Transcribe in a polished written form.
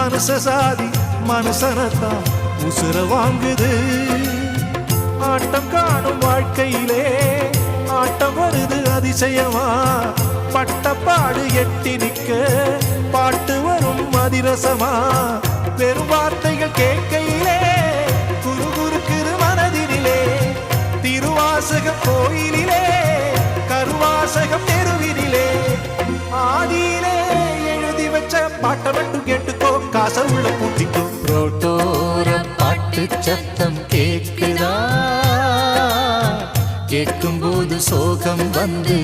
மனுஷ சாதி மனுஷனத்தான் உசுர வாங்குது. ஆட்டம் காணும் வாழ்க்கையிலே ஆட்டம் வருது அதிசயமா. பட்டப்பாடு எட்டி நிற்க பாட்டு வரும் அதிரசமா. வெறும் வார்த்தைகள் கேட்கையிலே குறுகுறுக்குது மனதினிலே. திருவாசகம் கோயிலிலே கருவாசகம் தெருவினிலே. ஆதியிலே எழுதி வச்ச பாட்டை மட்டும் கேட்டுக்கோ, காச உள்ள பூட்டிக்கோ. ரோட்டோர பாட்டு சத்தம் கேட்குதா, கேட்கும் போது சோகம் வந்து